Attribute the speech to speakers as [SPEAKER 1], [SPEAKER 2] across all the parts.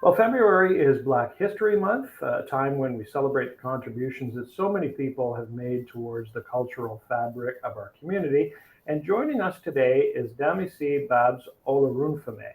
[SPEAKER 1] Well, February is Black History Month, a time when we celebrate the contributions that so many people have made towards the cultural fabric of our community. And joining us today is Damisi Babs-Olorunfemi.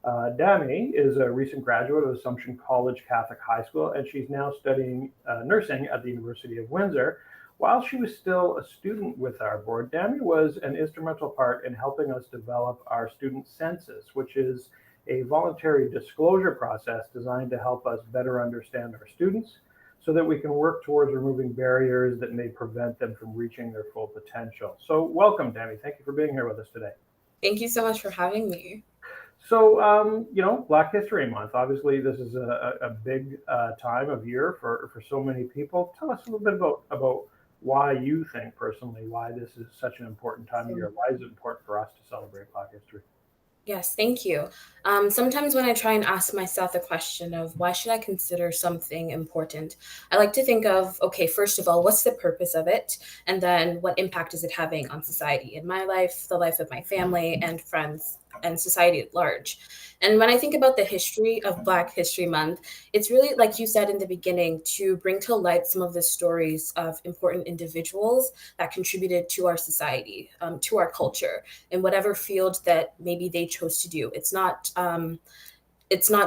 [SPEAKER 1] Dami is a recent graduate of Assumption College Catholic High School, and she's now studying nursing at the University of Windsor. While she was still a student with our board, Dami was an instrumental part in helping us develop our student census, which is a voluntary disclosure process designed to help us better understand our students so that we can work towards removing barriers that may prevent them from reaching their full potential. So, welcome, Dami. Thank you for being here with us today.
[SPEAKER 2] Thank you so much for having me.
[SPEAKER 1] So, Black History Month. Obviously, this is a big time of year for so many people. Tell us a little bit about why you think personally why this is such an important time of year. Why is it important for us to celebrate Black history?
[SPEAKER 2] Yes, thank you. Sometimes when I try and ask myself the question of why should I consider something important, I like to think of, okay, first of all, what's the purpose of it? And then what impact is it having on society in my life, the life of my family and friends, and society at large? And when I think about the history of Black History Month, it's really, like you said in the beginning, to bring to light some of the stories of important individuals that contributed to our society, to our culture, in whatever field that maybe they chose to do. It's not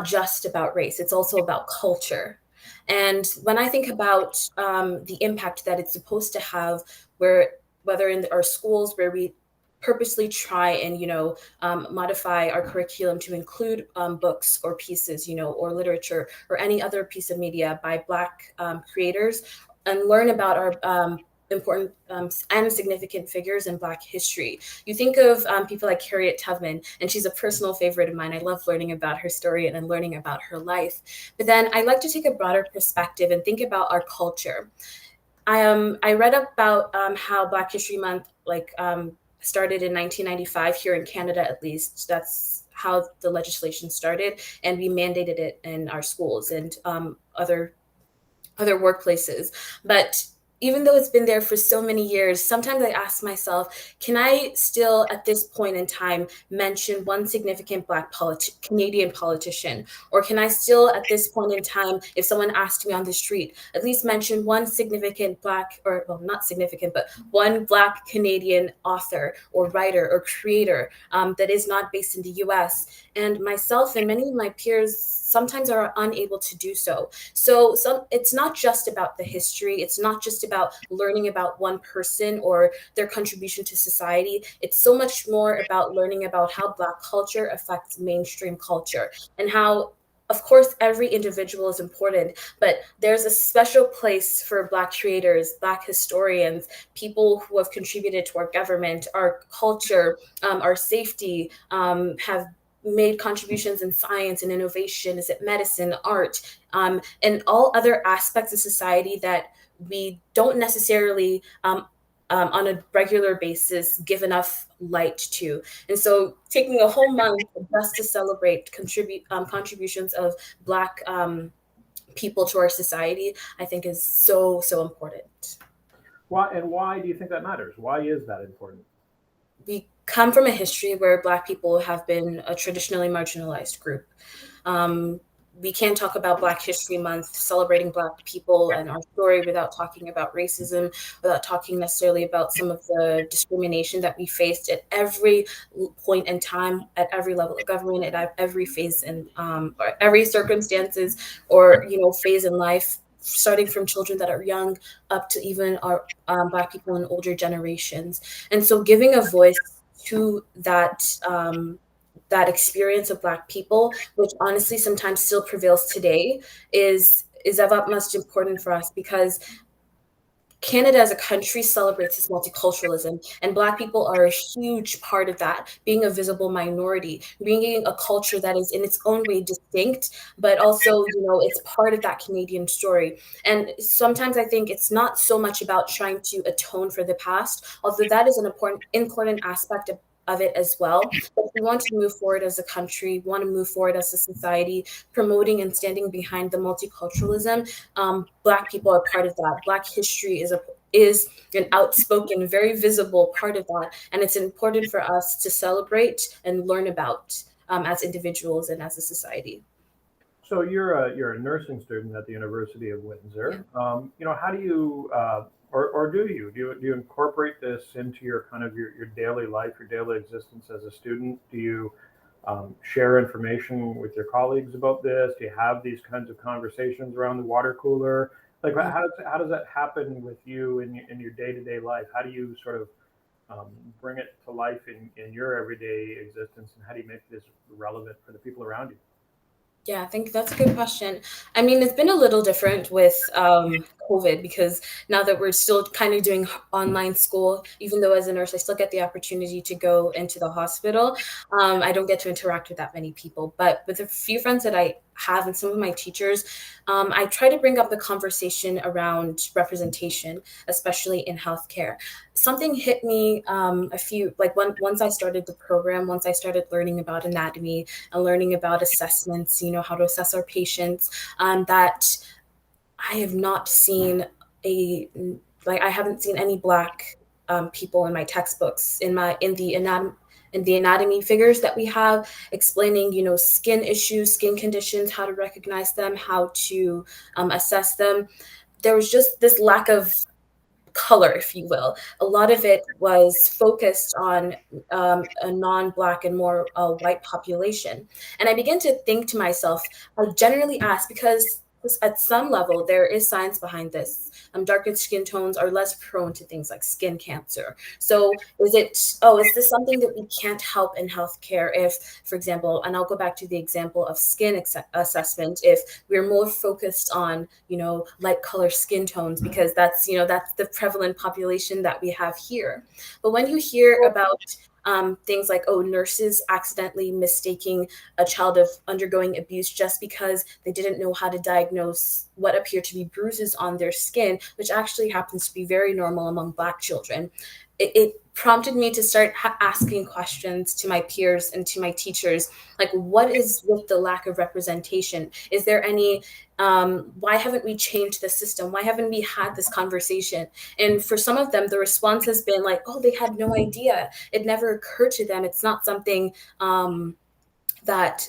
[SPEAKER 2] just about race; it's also about culture. And when I think about the impact that it's supposed to have, where whether in our schools where we purposely try and modify our curriculum to include books or pieces, or literature or any other piece of media by Black creators, and learn about our important and significant figures in Black history. You think of people like Harriet Tubman, and she's a personal favorite of mine. I love learning about her story and learning about her life. But then I like to take a broader perspective and think about our culture. I read about how Black History Month started in 1995 here in Canada, at least. That's how the legislation started, and we mandated it in our schools and other workplaces. But even though it's been there for so many years, sometimes I ask myself, can I still, at this point in time, mention one significant Canadian politician? Or can I still, at this point in time, if someone asked me on the street, at least mention one significant Black, or well, not significant, but one Black Canadian author or writer or creator that is not based in the US? And myself and many of my peers sometimes are unable to do so. So it's not just about the history. It's not just about learning about one person or their contribution to society. It's so much more about learning about how Black culture affects mainstream culture and how, of course, every individual is important, but there's a special place for Black creators, Black historians, people who have contributed to our government, our culture, our safety, have made contributions in science and innovation, is it medicine, art, and all other aspects of society that we don't necessarily on a regular basis give enough light to. And so taking a whole month just to celebrate contributions of Black people to our society, I think is so, so important.
[SPEAKER 1] Why do you think that matters? Why is that important?
[SPEAKER 2] We come from a history where Black people have been a traditionally marginalized group. Um, we can't talk about Black History Month, celebrating Black people and our story, without talking about racism, without talking necessarily about some of the discrimination that we faced at every point in time, at every level of government, at every phase in or every circumstances, or phase in life, starting from children that are young up to even our Black people in older generations. And so giving a voice to that experience of Black people, which honestly sometimes still prevails today, is of utmost importance for us, because Canada as a country celebrates its multiculturalism, and Black people are a huge part of that, being a visible minority, bringing a culture that is in its own way distinct, but also, it's part of that Canadian story. And sometimes I think it's not so much about trying to atone for the past, although that is an important aspect of it as well. But we want to move forward as a country, want to move forward as a society, promoting and standing behind the multiculturalism. Black people are part of that. Black history is an outspoken, very visible part of that, and it's important for us to celebrate and learn about as individuals and as a society.
[SPEAKER 1] So you're a nursing student at the University of
[SPEAKER 2] Yeah.
[SPEAKER 1] Windsor. How do you or do you incorporate this into your kind of your daily life, your daily existence as a student? Do you share information with your colleagues about this? Do you have these kinds of conversations around the water cooler? Like how does that happen with you in your day to day life? How do you sort of bring it to life in your everyday existence, and how do you make this relevant for the people around you?
[SPEAKER 2] Yeah, I think that's a good question. I mean, it's been a little different with COVID because now that we're still kind of doing online school, even though as a nurse, I still get the opportunity to go into the hospital. I don't get to interact with that many people, but with a few friends that I have and some of my teachers, I try to bring up the conversation around representation, especially in healthcare. Something hit me once I started the program, once I started learning about anatomy and learning about assessments, how to assess our patients, that I have not seen a I haven't seen any black people in my textbooks in the anatomy figures that we have explaining, skin issues, skin conditions, how to recognize them, how to assess them. There was just this lack of color, if you will. A lot of it was focused on a non-black and more white population. And I began to think to myself, I generally ask because at some level there is science behind this. Darker skin tones are less prone to things like skin cancer. So is this something that we can't help in healthcare if, for example, and I'll go back to the example of skin assessment, if we're more focused on, light color skin tones because that's the prevalent population that we have here. But when you hear about things like, oh, nurses accidentally mistaking a child of undergoing abuse just because they didn't know how to diagnose what appear to be bruises on their skin, which actually happens to be very normal among Black children. It prompted me to start asking questions to my peers and to my teachers, like, what is with the lack of representation? Is there any why haven't we changed the system? Why haven't we had this conversation? And for some of them, the response has been like, oh, they had no idea. It never occurred to them. It's not something that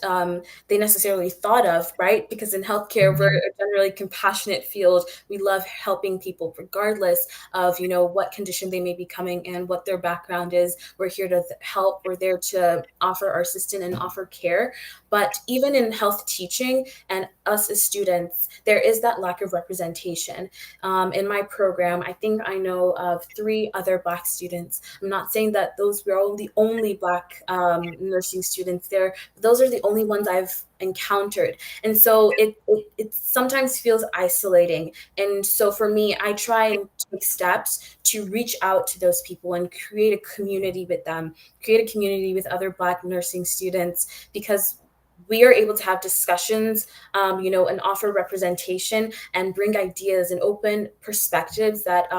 [SPEAKER 2] they necessarily thought of, right? Because in healthcare, we're a generally compassionate field. We love helping people regardless of, what condition they may be coming in, what their background is. We're here to help. We're there to offer our assistance and offer care. But even in health teaching and us as students, there is that lack of representation. In my program, I think I know of 3 other Black students. I'm not saying that those were all the only Black nursing students there. Those are the only ones I've encountered. And so it sometimes feels isolating. And so for me, I try and take steps to reach out to those people and create a community with them, create a community with other Black nursing students, because we are able to have discussions, and offer representation and bring ideas and open perspectives that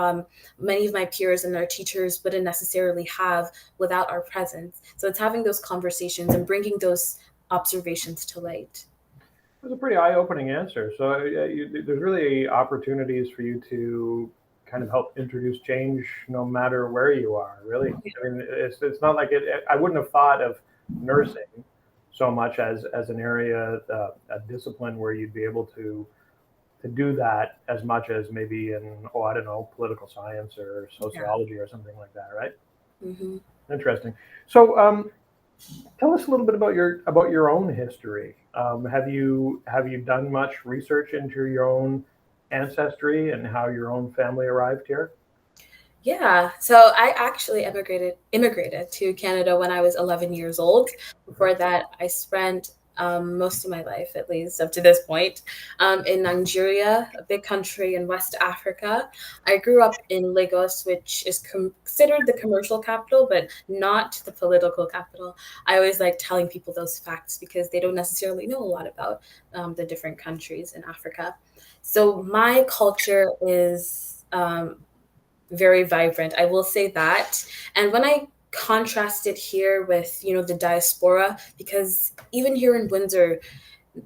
[SPEAKER 2] many of my peers and our teachers wouldn't necessarily have without our presence. So it's having those conversations and bringing those observations to light.
[SPEAKER 1] It was a pretty eye-opening answer. So there's really opportunities for you to kind of help introduce change no matter where you are. Really, I mean, it's not like it. I wouldn't have thought of nursing so much as an area, a discipline where you'd be able to do that as much as maybe in, oh, I don't know, political science or
[SPEAKER 2] Yeah.
[SPEAKER 1] sociology or something like that, right?
[SPEAKER 2] Hmm.
[SPEAKER 1] Interesting. So tell us a little bit about your own history. Have you done much research into your own ancestry and how your own family arrived here?
[SPEAKER 2] Yeah, so I actually immigrated to Canada when I was 11 years old.
[SPEAKER 1] Mhm.
[SPEAKER 2] Before that, I spent most of my life, at least up to this point, in Nigeria, a big country in West Africa. I grew up in Lagos, which is considered the commercial capital, but not the political capital. I always like telling people those facts because they don't necessarily know a lot about the different countries in Africa. So my culture is very vibrant. I will say that. And when I contrast it here with, the diaspora, because even here in Windsor,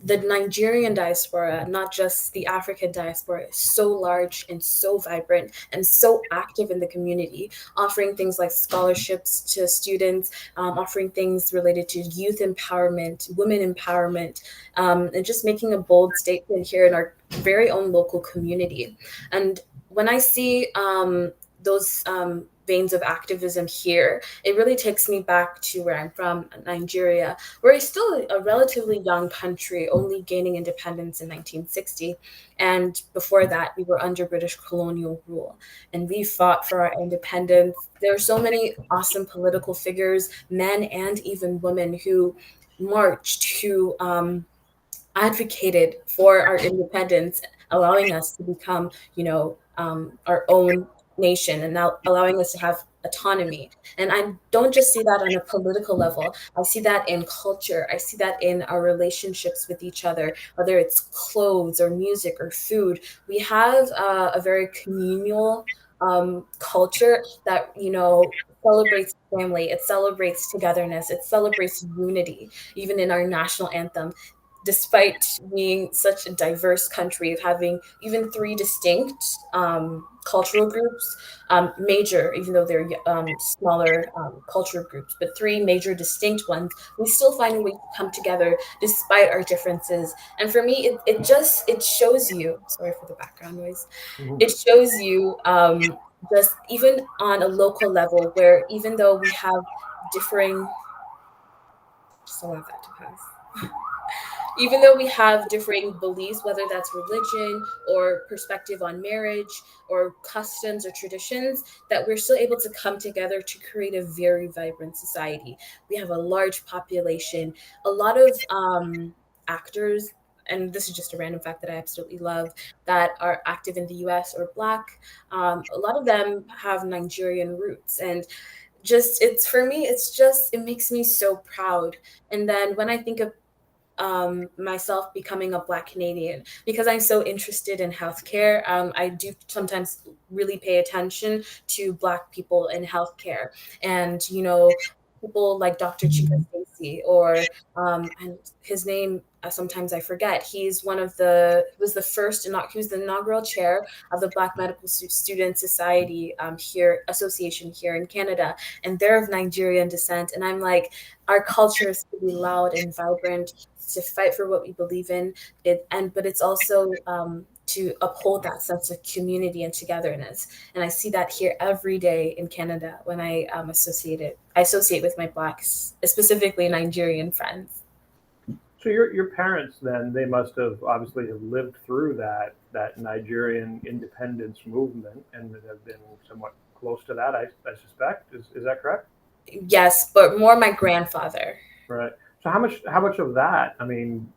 [SPEAKER 2] the Nigerian diaspora, not just the African diaspora, is so large and so vibrant and so active in the community, offering things like scholarships to students, offering things related to youth empowerment, women empowerment, and just making a bold statement here in our very own local community. And when I see those veins of activism here, it really takes me back to where I'm from, Nigeria. We're still a relatively young country, only gaining independence in 1960. And before that, we were under British colonial rule. And we fought for our independence. There are so many awesome political figures, men and even women, who marched, who advocated for our independence, allowing us to become, our own nation, and now allowing us to have autonomy. And I don't just see that on a political level. I see that in culture. I see that in our relationships with each other, whether it's clothes or music or food. We have a very communal culture that, celebrates family. It celebrates togetherness. It celebrates unity, even in our national anthem, despite being such a diverse country, of having even three distinct cultural groups, major, even though they're smaller cultural groups, but three major distinct ones, we still find a way to come together despite our differences. And for me, it shows you, sorry for the background noise,
[SPEAKER 1] Mhm.
[SPEAKER 2] it shows you just even on a local level, where even though we have differing, just allow that to pass, even though we have differing beliefs, whether that's religion or perspective on marriage or customs or traditions, that we're still able to come together to create a very vibrant society. We have a large population, a lot of actors, and this is just a random fact that I absolutely love, that are active in the US or Black. A lot of them have Nigerian roots. And just, it's for me, it's just, it makes me so proud. And then when I think of myself becoming a Black Canadian, because I'm so interested in healthcare. I do sometimes really pay attention to Black people in healthcare, and people like Dr. Chica Stacy, or and his name, sometimes I forget. He's one of the he was the first he was the inaugural chair of the Black Medical Student Society here association here in Canada, and they're of Nigerian descent. And I'm like, our culture is to be loud and vibrant, to fight for what we believe in, but it's also to uphold that sense of community and togetherness. And I see that here every day in Canada when I associate with my Blacks, specifically Nigerian friends.
[SPEAKER 1] So your parents then, they must have obviously have lived through that Nigerian independence movement and have been somewhat close to that. I suspect is that correct?
[SPEAKER 2] Yes, but more my grandfather.
[SPEAKER 1] Right. So how much of that? I mean,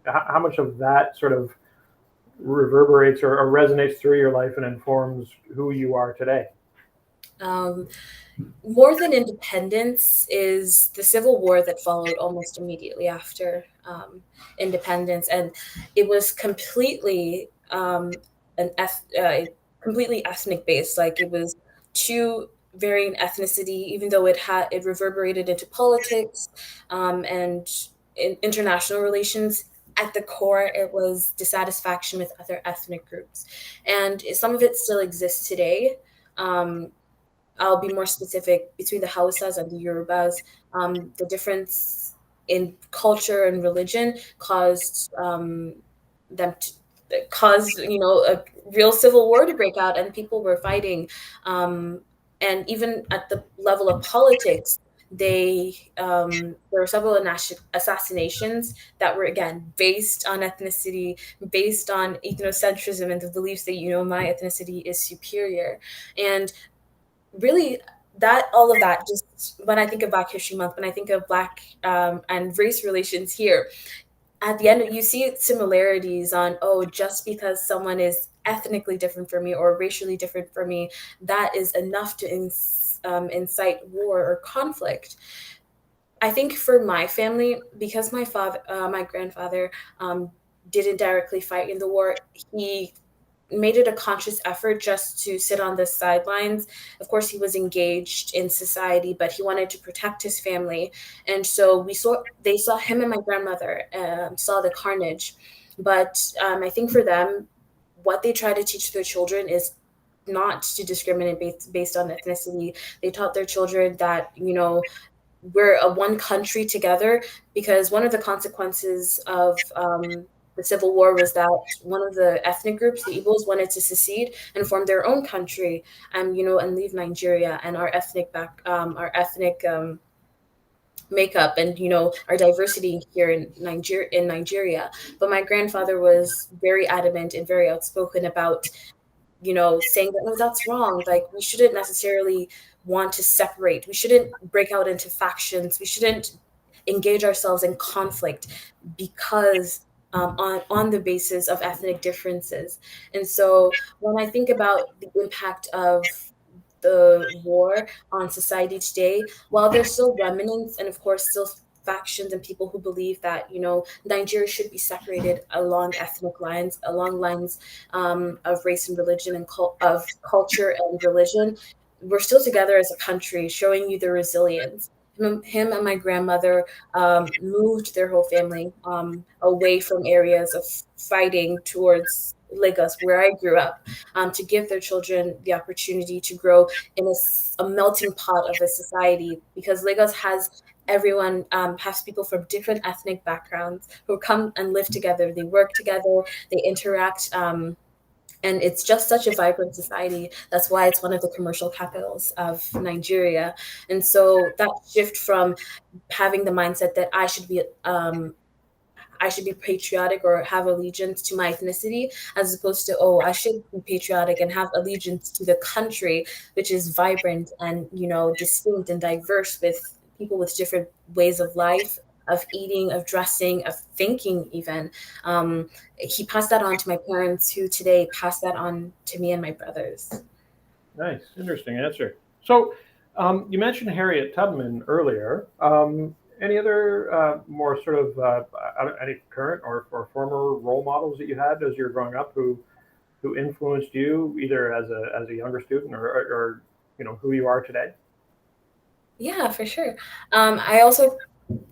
[SPEAKER 1] how much of that sort of reverberates or resonates through your life and informs who you are today?
[SPEAKER 2] Um, More than independence is the civil war that followed almost immediately after independence, and it was an eth- uh, completely ethnic based. Like, it was two varying ethnicity, even though it reverberated into politics and in international relations. At the core, it was dissatisfaction with other ethnic groups, and some of it still exists today. Um, I'll be more specific, between the Hausas and the Yorubas. The difference in culture and religion them to caused a real civil war to break out, and people were fighting. Um, and even at the level of politics, there were several assassinations that were, again, based on ethnicity, based on ethnocentrism, and the beliefs that my ethnicity is superior. And really, that all of that, just when I think of Black History Month, when I think of Black and race relations here, at the end you see similarities on, oh, just because someone is ethnically different from me or racially different from me, that is enough to incite war or conflict. I think for my family, because my grandfather didn't directly fight in the war, he made it a conscious effort just to sit on the sidelines. Of course, he was engaged in society, but he wanted to protect his family, and so they saw him and my grandmother saw the carnage. But I think for them, what they try to teach their children is not to discriminate based on ethnicity. They taught their children that, we're a one country together, because one of the consequences of the Civil War was that one of the ethnic groups, the Igbos, wanted to secede and form their own country, and leave Nigeria and our ethnic makeup, and our diversity here in Nigeria. But my grandfather was very adamant and very outspoken about saying that no, that's wrong. Like, we shouldn't necessarily want to separate. We shouldn't break out into factions. We shouldn't engage ourselves in conflict because on the basis of ethnic differences. And so when I think about the impact of the war on society today, while there's still remnants and of course still factions and people who believe that Nigeria should be separated along ethnic lines, along lines of race and religion and of culture and religion, we're still together as a country, showing you the resilience. Him and my grandmother moved their whole family away from areas of fighting towards Lagos, where I grew up, to give their children the opportunity to grow in a melting pot of a society, because Lagos has everyone, has people from different ethnic backgrounds who come and live together. They work together, they interact, and it's just such a vibrant society. That's why it's one of the commercial capitals of Nigeria. And so that shift from having the mindset that I should be patriotic or have allegiance to my ethnicity, as opposed to, oh, I should be patriotic and have allegiance to the country, which is vibrant and, distinct and diverse, with people with different ways of life, of eating, of dressing, of thinking even. He passed that on to my parents, who today passed that on to me and my brothers.
[SPEAKER 1] Nice, interesting answer. So, you mentioned Harriet Tubman earlier. Any other more sort of any current or former role models that you had as you were growing up who influenced you either as a younger student or who you are today?
[SPEAKER 2] Yeah, for sure. I also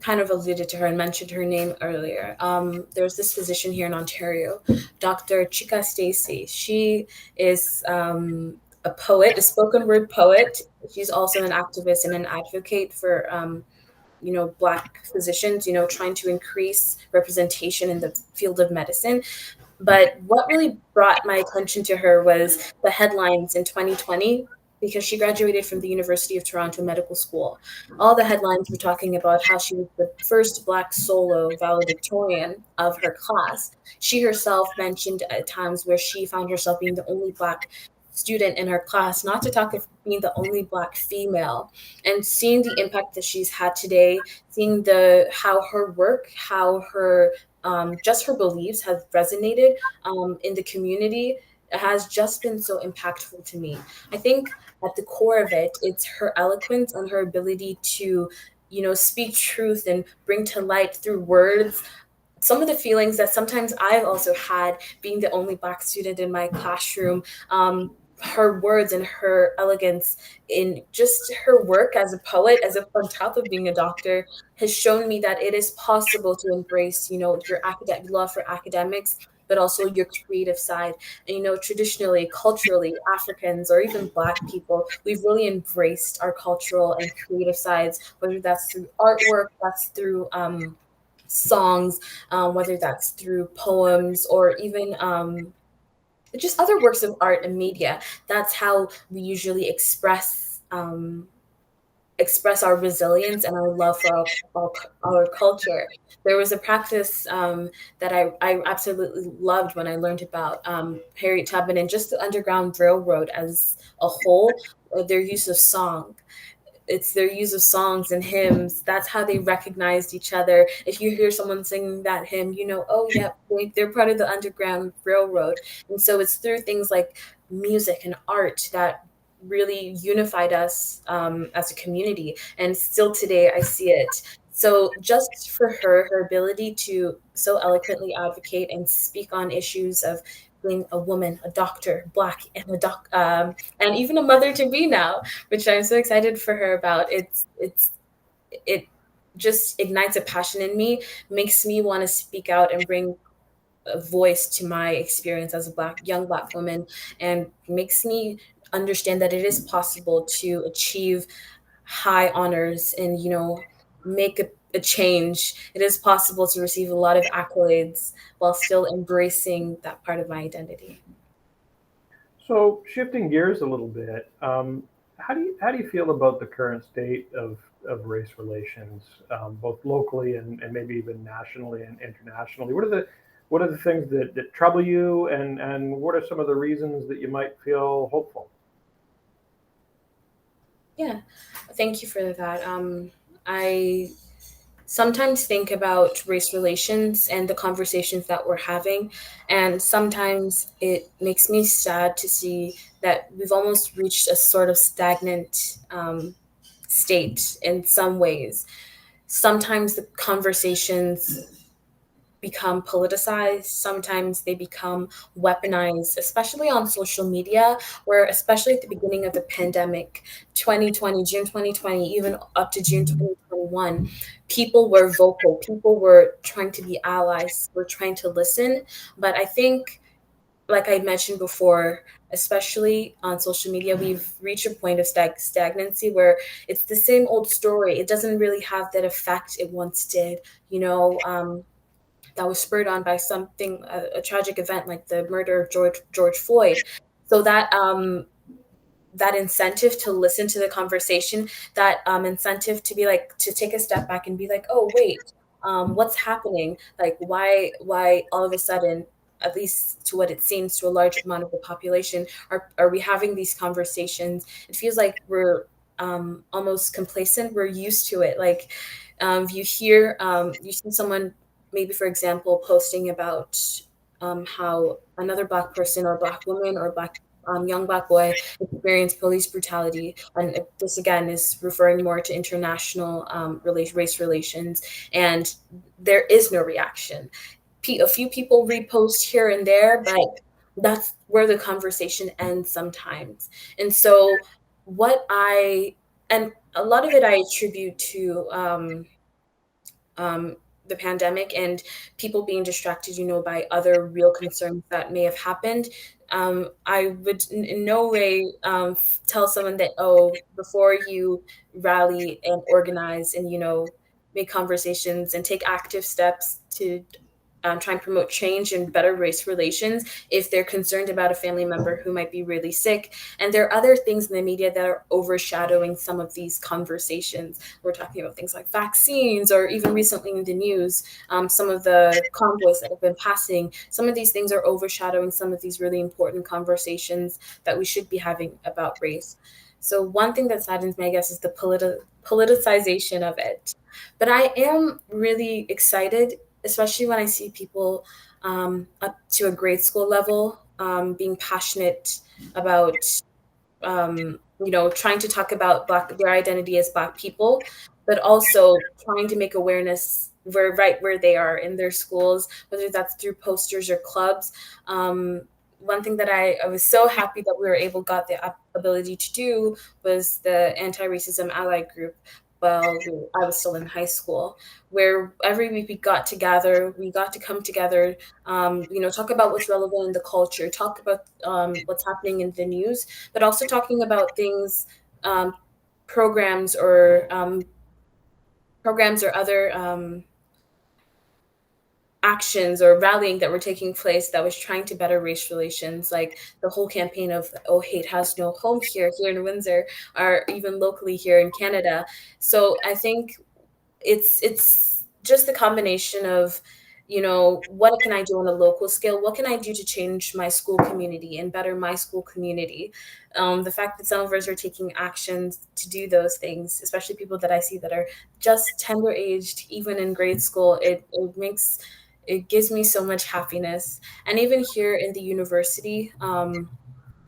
[SPEAKER 2] kind of alluded to her and mentioned her name earlier. There's this physician here in Ontario, Dr. Chika Stacy. She is a poet, a spoken word poet. She's also an activist and an advocate for Black physicians, trying to increase representation in the field of medicine. But what really brought my attention to her was the headlines in 2020, because she graduated from the University of Toronto Medical School. All the headlines were talking about how she was the first Black solo valedictorian of her class. She herself mentioned at times where she found herself being the only Black student in her class, not to talk of being the only Black female. And seeing the impact that she's had today, seeing how her work, how her just her beliefs have resonated in the community, has just been so impactful to me. I think at the core of it, it's her eloquence and her ability to, speak truth and bring to light through words some of the feelings that sometimes I've also had, being the only Black student in my classroom. Her words and her elegance in just her work as a poet, as if on top of being a doctor, has shown me that it is possible to embrace, your academic love for academics, but also your creative side. And traditionally, culturally, Africans or even Black people, we've really embraced our cultural and creative sides, whether that's through artwork, that's through songs, whether that's through poems or even just other works of art and media. That's how we usually express our resilience and our love for our culture. There was a practice that I absolutely loved when I learned about Harriet Tubman and just the Underground Railroad as a whole, their use of song. It's their use of songs and hymns. That's how they recognized each other. If you hear someone singing that hymn, oh, yeah, they're part of the Underground Railroad. And so it's through things like music and art that really unified us as a community. And still today, I see it. So just for her ability to so eloquently advocate and speak on issues of being a woman, a doctor, black, and and even a mother to be now, which I'm so excited for her about. It just ignites a passion in me, makes me want to speak out and bring a voice to my experience as a young black woman, and makes me understand that it is possible to achieve high honors and make a change. It is possible to receive a lot of accolades while still embracing that part of my identity.
[SPEAKER 1] So shifting gears a little bit, how do you feel about the current state of race relations, both locally and maybe even nationally and internationally? What are the things that trouble you, and what are some of the reasons that you might feel hopeful?
[SPEAKER 2] Yeah, thank you for that. I sometimes think about race relations and the conversations that we're having, and sometimes it makes me sad to see that we've almost reached a sort of stagnant state in some ways. Sometimes the conversations become politicized, sometimes they become weaponized, especially on social media, where, especially at the beginning of the pandemic, 2020, June 2020, even up to June 2021, people were vocal, people were trying to be allies, were trying to listen. But I think, like I mentioned before, especially on social media, we've reached a point of stagnancy where it's the same old story. It doesn't really have that effect it once did. That was spurred on by something, a tragic event like the murder of George Floyd. So that incentive to listen to the conversation, that incentive to be like, to take a step back and be like, oh wait, what's happening? Like, why all of a sudden, at least to what it seems to a large amount of the population, are we having these conversations? It feels like we're almost complacent. We're used to it. Like, you see someone, maybe for example, posting about how another black person or black woman or black young black boy experienced police brutality, and this again is referring more to international race relations, and there is no reaction. A few people repost here and there, but that's where the conversation ends sometimes. And so, what I and a lot of it I attribute to um, the pandemic and people being distracted, by other real concerns that may have happened. I would in no way tell someone that, oh, before you rally and organize and, make conversations and take active steps to try and promote change and better race relations, if they're concerned about a family member who might be really sick. And there are other things in the media that are overshadowing some of these conversations. We're talking about things like vaccines, or even recently in the news, some of the convoys that have been passing. Some of these things are overshadowing some of these really important conversations that we should be having about race. So one thing that saddens me, I guess, is the politicization of it. But I am really excited, especially when I see people up to a grade school level being passionate about, trying to talk about their identity as Black people, but also trying to make awareness right where they are in their schools, whether that's through posters or clubs. One thing that I was so happy that we were got the ability to do was the anti-racism ally group. Well, I was still in high school, where every week we got to come together, talk about what's relevant in the culture, talk about what's happening in the news, but also talking about things, um, programs or other actions or rallying that were taking place that was trying to better race relations, like the whole campaign of "Oh, hate has no home" here in Windsor, or even locally here in Canada. So I think it's just the combination of, what can I do on a local scale, what can I do to change my school community and better my school community. The fact that some of us are taking actions to do those things, especially people that I see that are just tender aged, even in grade school, it gives me so much happiness. And even here in the university,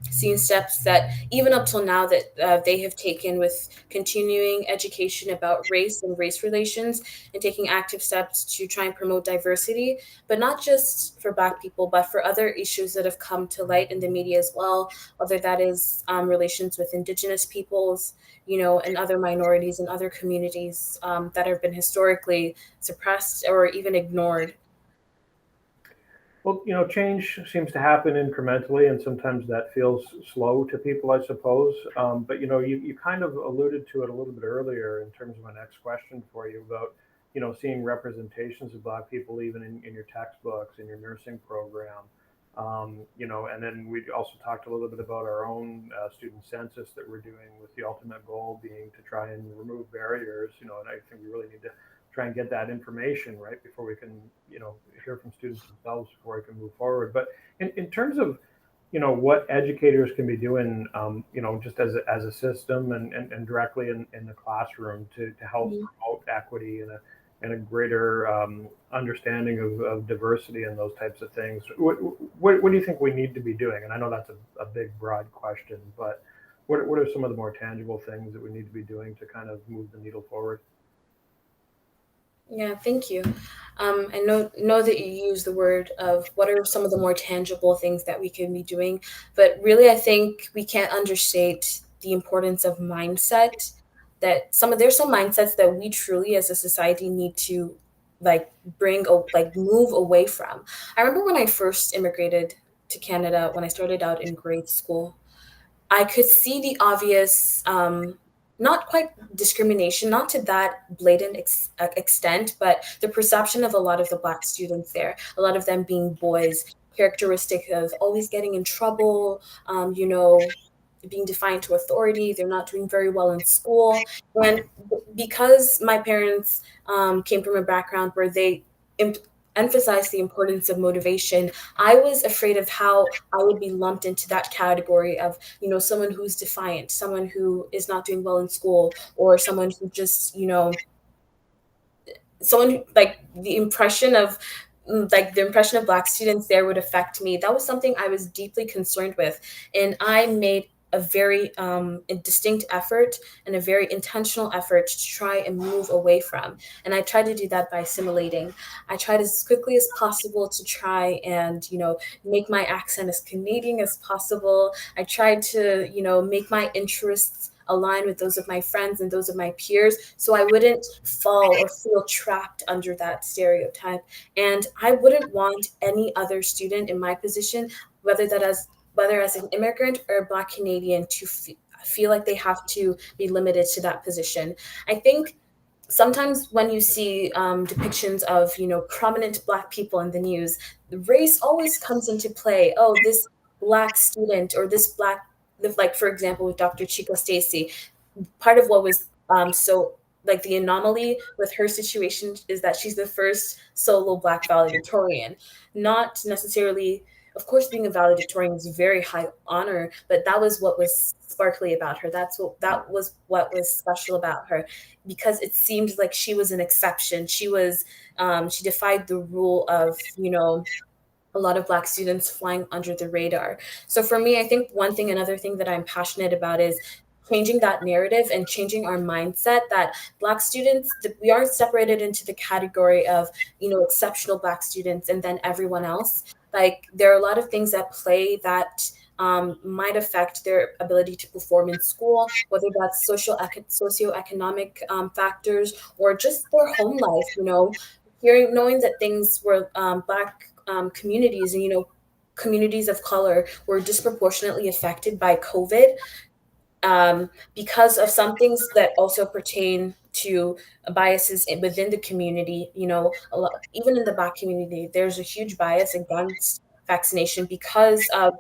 [SPEAKER 2] seeing steps that even up till now that they have taken with continuing education about race and race relations, and taking active steps to try and promote diversity, but not just for Black people, but for other issues that have come to light in the media as well, whether that is relations with Indigenous peoples, and other minorities and other communities that have been historically suppressed or even ignored.
[SPEAKER 1] Well, change seems to happen incrementally, and sometimes that feels slow to people, I suppose. But you kind of alluded to it a little bit earlier in terms of my next question for you about, seeing representations of Black people even in your textbooks, in your nursing program. And then we also talked a little bit about our own student census that we're doing, with the ultimate goal being to try and remove barriers. And I think we really need to try and get that information right before we can, hear from students themselves before we can move forward. But in terms of, what educators can be doing, just as a system and directly in the classroom to help
[SPEAKER 2] Mhm.
[SPEAKER 1] promote equity and a greater understanding of diversity and those types of things. What do you think we need to be doing? And I know that's a big, broad question, but what are some of the more tangible things that we need to be doing to kind of move the needle forward?
[SPEAKER 2] Yeah, thank you. I know that you use the word of what are some of the more tangible things that we can be doing, but really, I think we can't understate the importance of mindset. That there's some mindsets that we truly, as a society, need to like move away from. I remember when I first immigrated to Canada, when I started out in grade school, I could see the obvious, not quite discrimination, not to that blatant extent, but the perception of a lot of the Black students there, a lot of them being boys, characteristic of always getting in trouble, being defiant to authority. They're not doing very well in school. And because my parents came from a background where they imp- emphasized the importance of motivation, I was afraid of how I would be lumped into that category of, someone who's defiant, someone who is not doing well in school, or someone who just, someone who, like the impression of Black students there would affect me. That was something I was deeply concerned with, and I made a very a distinct effort and a very intentional effort to try and move away from. And I tried to do that by assimilating. I tried as quickly as possible to try and make my accent as Canadian as possible. I tried to make my interests align with those of my friends and those of my peers, so I wouldn't fall or feel trapped under that stereotype. And I wouldn't want any other student in my position, whether as an immigrant or a Black Canadian, to feel like they have to be limited to that position. I think sometimes when you see depictions of prominent Black people in the news, race always comes into play. Oh, this Black student, or this Black, like for example with Dr. Chico Stacy, part of what was so like the anomaly with her situation is that she's the first solo Black valedictorian. Not necessarily, of course, being a valedictorian is a very high honor, but that was what was sparkly about her. That was what was special about her, because it seemed like she was an exception. She defied the rule of a lot of Black students flying under the radar. So for me, I think another thing that I'm passionate about is changing that narrative and changing our mindset that Black students, that we are separated into the category of, exceptional Black students and then everyone else. Like there are a lot of things at play that might affect their ability to perform in school, whether that's socioeconomic factors or just their home life. Knowing that things were Black communities and communities of color were disproportionately affected by COVID, because of some things that also pertain to biases within the community. Even in the Black community, there's a huge bias against vaccination because of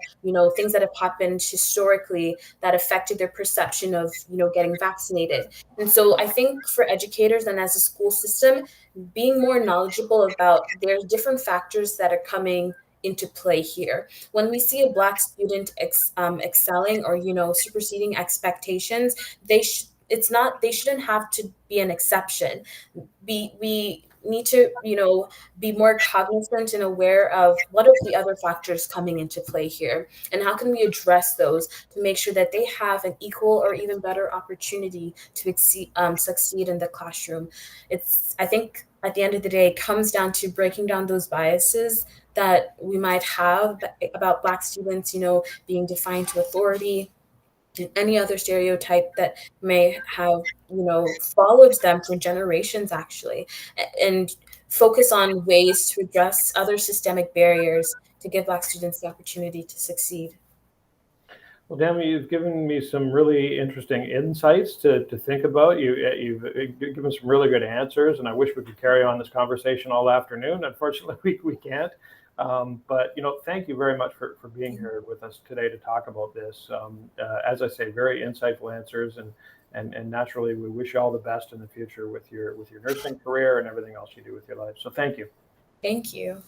[SPEAKER 2] things that have happened historically that affected their perception of getting vaccinated. And so I think for educators and as a school system, being more knowledgeable about there's different factors that are coming into play here. When we see a Black student excelling or superseding expectations, it's not, they shouldn't have to be an exception. We need to, be more cognizant and aware of what are the other factors coming into play here, and how can we address those to make sure that they have an equal or even better opportunity to succeed in the classroom. I think at the end of the day, it comes down to breaking down those biases that we might have about Black students, being defined to authority, and any other stereotype that may have, followed them for generations, actually, and focus on ways to address other systemic barriers to give Black students the opportunity to succeed.
[SPEAKER 1] Well, Dami, you've given me some really interesting insights to think about. You've given some really good answers, and I wish we could carry on this conversation all afternoon. Unfortunately, we can't. But thank you very much for being here with us today to talk about this. As I say, very insightful answers, and naturally, we wish you all the best in the future with your nursing career and everything else you do with your life. So thank you.
[SPEAKER 2] Thank you.